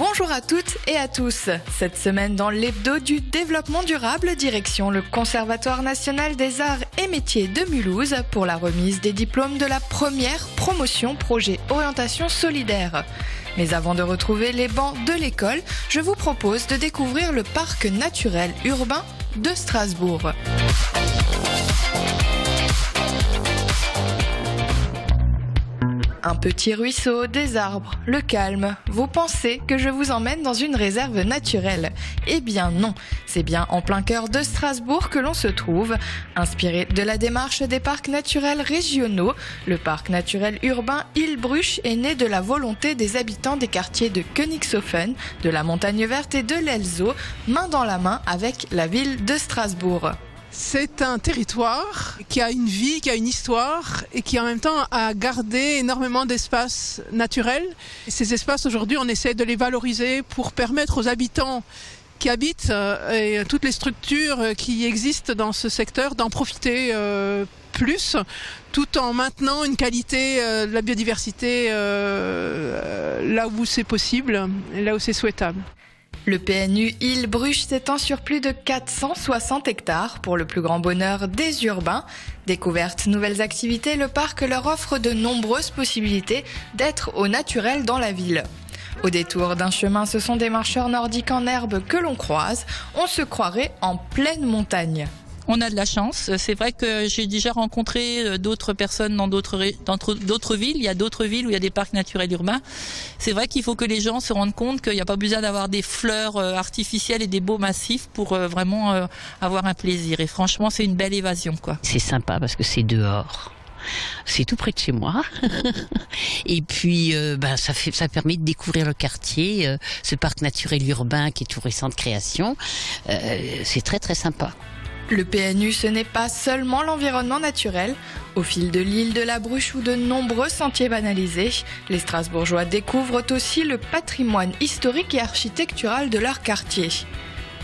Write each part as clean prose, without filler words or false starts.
Bonjour à toutes et à tous. Cette semaine dans l'hebdo du développement durable, direction le Conservatoire national des arts et métiers de Mulhouse pour la remise des diplômes de la première promotion projet orientation solidaire. Mais avant de retrouver les bancs de l'école, je vous propose de découvrir le parc naturel urbain de Strasbourg. Un petit ruisseau, des arbres, le calme. Vous pensez que je vous emmène dans une réserve naturelle? Eh bien non, c'est bien en plein cœur de Strasbourg que l'on se trouve. Inspiré de la démarche des parcs naturels régionaux, le parc naturel urbain Hillbrüch est né de la volonté des habitants des quartiers de Königshofen, de la Montagne Verte et de l'Elzau, main dans la main avec la ville de Strasbourg. C'est un territoire qui a une vie, qui a une histoire et qui en même temps a gardé énormément d'espaces naturels. Et ces espaces aujourd'hui, on essaie de les valoriser pour permettre aux habitants qui habitent et toutes les structures qui existent dans ce secteur d'en profiter plus, tout en maintenant une qualité de la biodiversité là où c'est possible et là où c'est souhaitable. Le PNU Hillbrüch s'étend sur plus de 460 hectares pour le plus grand bonheur des urbains. Découvertes, nouvelles activités, le parc leur offre de nombreuses possibilités d'être au naturel dans la ville. Au détour d'un chemin, ce sont des marcheurs nordiques en herbe que l'on croise. On se croirait en pleine montagne. On a de la chance. C'est vrai que j'ai déjà rencontré d'autres personnes dans d'autres villes. Il y a d'autres villes où il y a des parcs naturels urbains. C'est vrai qu'il faut que les gens se rendent compte qu'il n'y a pas besoin d'avoir des fleurs artificielles et des beaux massifs pour vraiment avoir un plaisir. Et franchement, c'est une belle évasion, quoi. C'est sympa parce que c'est dehors. C'est tout près de chez moi. Et puis, ça permet de découvrir le quartier, ce parc naturel urbain qui est tout récent de création. C'est très très sympa. Le PNU, ce n'est pas seulement l'environnement naturel. Au fil de l'île de la Bruche ou de nombreux sentiers banalisés, les Strasbourgeois découvrent aussi le patrimoine historique et architectural de leur quartier.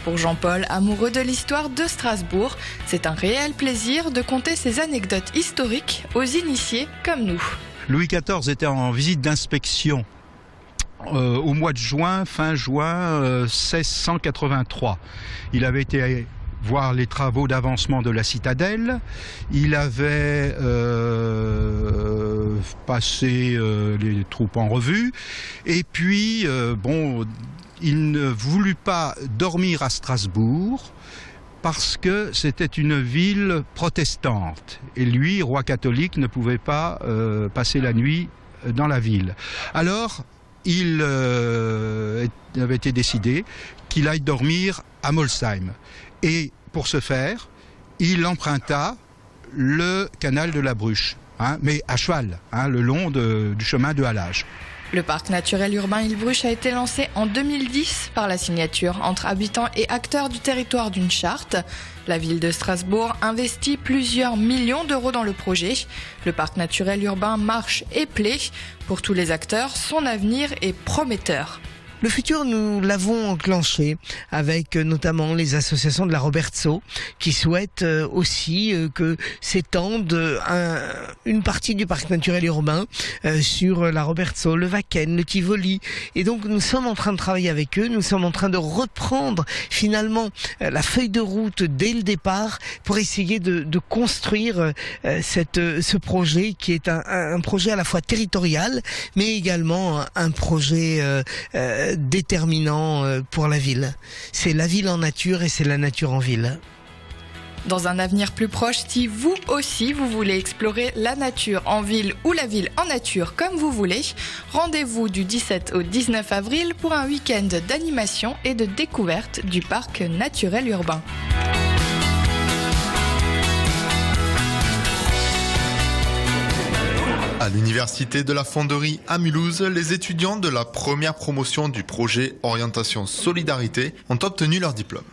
Pour Jean-Paul, amoureux de l'histoire de Strasbourg, c'est un réel plaisir de conter ces anecdotes historiques aux initiés comme nous. Louis XIV était en visite d'inspection au mois de juin, fin juin 1683. Il avait été voir les travaux d'avancement de la citadelle. Il avait passé les troupes en revue. Et puis, il ne voulut pas dormir à Strasbourg parce que c'était une ville protestante. Et lui, roi catholique, ne pouvait pas passer la nuit dans la ville. Alors, il avait été décidé qu'il aille dormir à Molsheim. Et pour ce faire, il emprunta le canal de la Bruche, mais à cheval, le long du chemin de halage. Le parc naturel urbain Hillbrüch a été lancé en 2010 par la signature entre habitants et acteurs du territoire d'une charte. La ville de Strasbourg investit plusieurs millions d'euros dans le projet. Le parc naturel urbain marche et plaît. Pour tous les acteurs, son avenir est prometteur. Le futur, nous l'avons enclenché avec notamment les associations de la Robertsau qui souhaitent aussi que s'étende une partie du parc naturel urbain sur la Robertsau, le Wacken, le Tivoli. Et donc nous sommes en train de travailler avec eux, nous sommes en train de reprendre finalement la feuille de route dès le départ pour essayer de construire ce projet qui est un projet à la fois territorial mais également un projet déterminant pour la ville. C'est la ville en nature et c'est la nature en ville. Dans un avenir plus proche, si vous aussi vous voulez explorer la nature en ville ou la ville en nature comme vous voulez, rendez-vous du 17 au 19 avril pour un week-end d'animation et de découverte du parc naturel urbain. À l'université de la Fonderie à Mulhouse, les étudiants de la première promotion du projet Orientation Solidarité ont obtenu leur diplôme.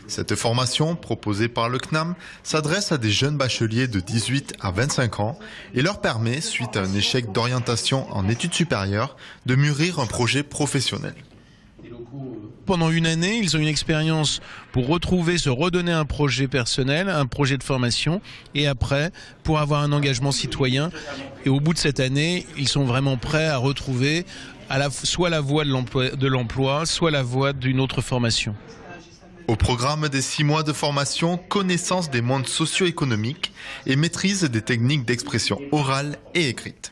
Cette formation, proposée par le CNAM, s'adresse à des jeunes bacheliers de 18 à 25 ans et leur permet, suite à un échec d'orientation en études supérieures, de mûrir un projet professionnel. pendant une année, ils ont une expérience pour se redonner un projet personnel, un projet de formation, et après, pour avoir un engagement citoyen. Et au bout de cette année, ils sont vraiment prêts à retrouver soit la voie de l'emploi, soit la voie d'une autre formation. Au programme des 6 mois de formation, connaissance des mondes socio-économiques et maîtrise des techniques d'expression orale et écrite.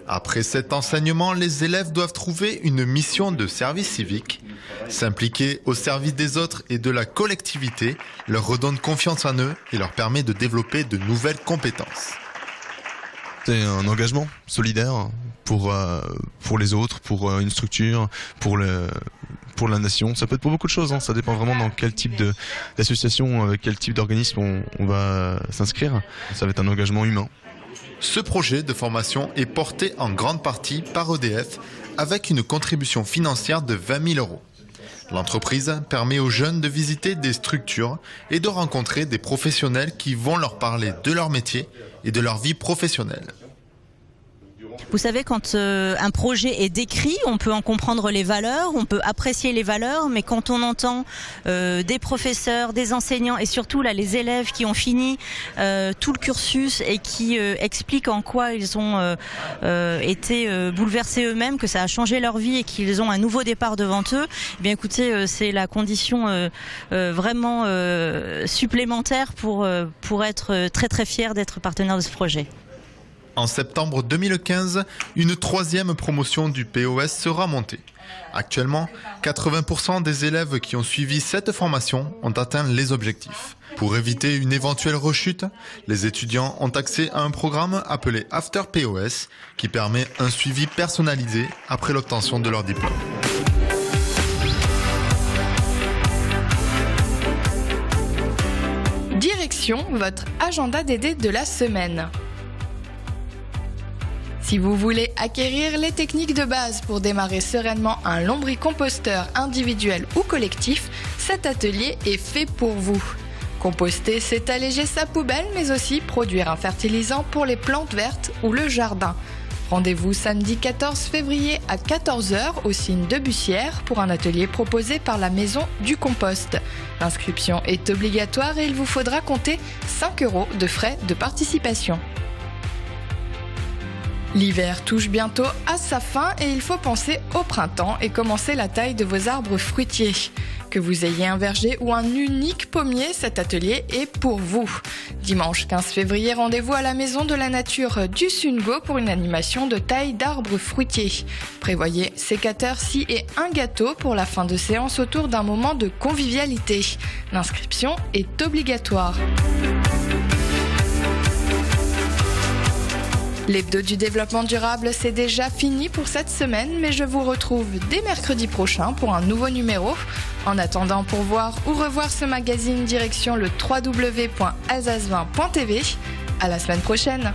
Après cet enseignement, les élèves doivent trouver une mission de service civique. S'impliquer au service des autres et de la collectivité leur redonne confiance en eux et leur permet de développer de nouvelles compétences. C'est un engagement solidaire pour les autres, pour une structure, pour la nation. Ça peut être pour beaucoup de choses, hein. Ça dépend vraiment dans quel type d'association, avec quel type d'organisme on va s'inscrire. Ça va être un engagement humain. Ce projet de formation est porté en grande partie par EDF avec une contribution financière de 20 000 €. L'entreprise permet aux jeunes de visiter des structures et de rencontrer des professionnels qui vont leur parler de leur métier et de leur vie professionnelle. Vous savez, quand un projet est décrit, on peut en comprendre les valeurs, on peut apprécier les valeurs, mais quand on entend des professeurs, des enseignants et surtout là les élèves qui ont fini tout le cursus et qui expliquent en quoi ils ont été bouleversés eux-mêmes, que ça a changé leur vie et qu'ils ont un nouveau départ devant eux, eh bien écoutez, c'est la condition vraiment supplémentaire pour être très très fier d'être partenaire de ce projet. En septembre 2015, une 3e promotion du POS sera montée. Actuellement, 80% des élèves qui ont suivi cette formation ont atteint les objectifs. Pour éviter une éventuelle rechute, les étudiants ont accès à un programme appelé After POS qui permet un suivi personnalisé après l'obtention de leur diplôme. Direction votre agenda DD de la semaine. Si vous voulez acquérir les techniques de base pour démarrer sereinement un lombricomposteur individuel ou collectif, cet atelier est fait pour vous. Composter, c'est alléger sa poubelle, mais aussi produire un fertilisant pour les plantes vertes ou le jardin. Rendez-vous samedi 14 février à 14 h au signe de Bussière pour un atelier proposé par la Maison du Compost. L'inscription est obligatoire et il vous faudra compter 5 € de frais de participation. L'hiver touche bientôt à sa fin et il faut penser au printemps et commencer la taille de vos arbres fruitiers. Que vous ayez un verger ou un unique pommier, cet atelier est pour vous. Dimanche 15 février, rendez-vous à la Maison de la Nature du Sungo pour une animation de taille d'arbres fruitiers. Prévoyez sécateur, scie et un gâteau pour la fin de séance autour d'un moment de convivialité. L'inscription est obligatoire. L'hebdo du développement durable, c'est déjà fini pour cette semaine, mais je vous retrouve dès mercredi prochain pour un nouveau numéro. En attendant, pour voir ou revoir ce magazine, direction le www.alsace20.tv. À la semaine prochaine.